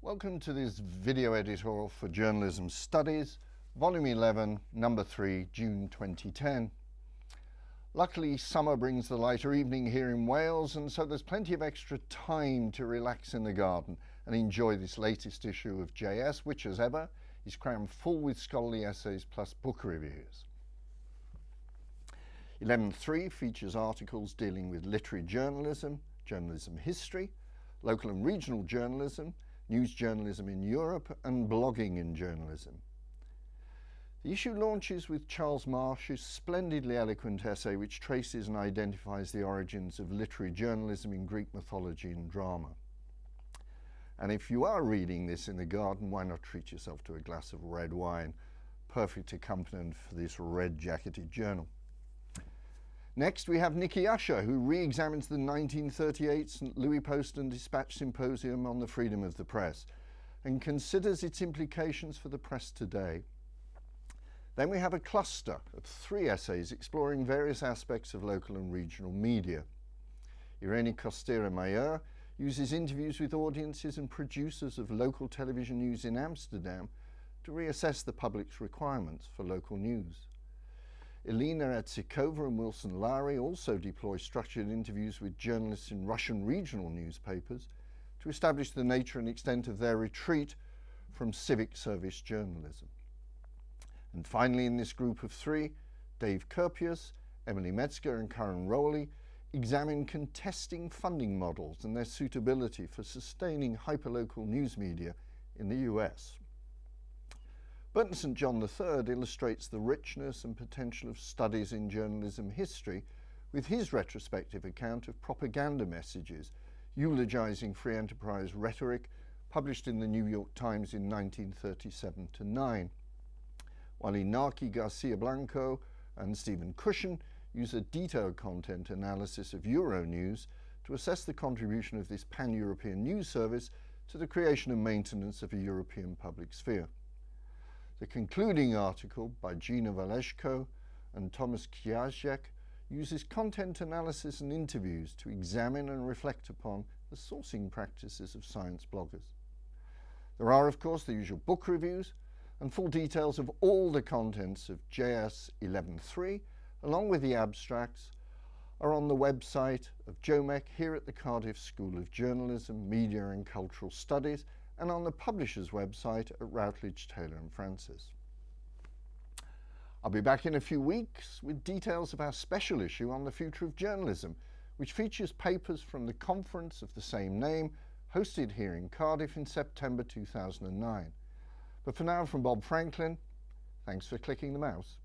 Welcome to this video editorial for Journalism Studies, Volume 11, Number 3, June 2010. Luckily, summer brings the lighter evening here in Wales, and so there's plenty of extra time to relax in the garden and enjoy this latest issue of JS, which, as ever, is crammed full with scholarly essays plus book reviews. 11.3 features articles dealing with literary journalism, journalism history, local and regional journalism, news journalism in Europe, and blogging in journalism. The issue launches with Charles Marsh's splendidly eloquent essay which traces and identifies the origins of literary journalism in Greek mythology and drama. And if you are reading this in the garden, why not treat yourself to a glass of red wine, perfect accompaniment for this red-jacketed journal. Next, we have Nikki Usher, who re-examines the 1938 St. Louis Post and Dispatch Symposium on the freedom of the press and considers its implications for the press today. Then we have a cluster of 3 essays exploring various aspects of local and regional media. Irene Costera-Mayer uses interviews with audiences and producers of local television news in Amsterdam to reassess the public's requirements for local news. Elena Etsikova and Wilson Lowry also deploy structured interviews with journalists in Russian regional newspapers to establish the nature and extent of their retreat from civic service journalism. And finally, in this group of 3, Dave Kerpius, Emily Metzger and Karen Rowley examine contesting funding models and their suitability for sustaining hyperlocal news media in the US. Burton St. John III illustrates the richness and potential of studies in journalism history with his retrospective account of propaganda messages eulogizing free enterprise rhetoric published in the New York Times in 1937-9, while Inaki Garcia-Blanco and Stephen Cushion use a detailed content analysis of Euronews to assess the contribution of this pan-European news service to the creation and maintenance of a European public sphere. The concluding article by Gina Valeshko and Thomas Kiajek uses content analysis and interviews to examine and reflect upon the sourcing practices of science bloggers. There are, of course, the usual book reviews, and full details of all the contents of JS 11.3, along with the abstracts, are on the website of JOMEC here at the Cardiff School of Journalism, Media and Cultural Studies, and on the publisher's website at Routledge, Taylor and Francis. I'll be back in a few weeks with details of our special issue on the future of journalism, which features papers from the conference of the same name hosted here in Cardiff in September 2009. But for now, from Bob Franklin, thanks for clicking the mouse.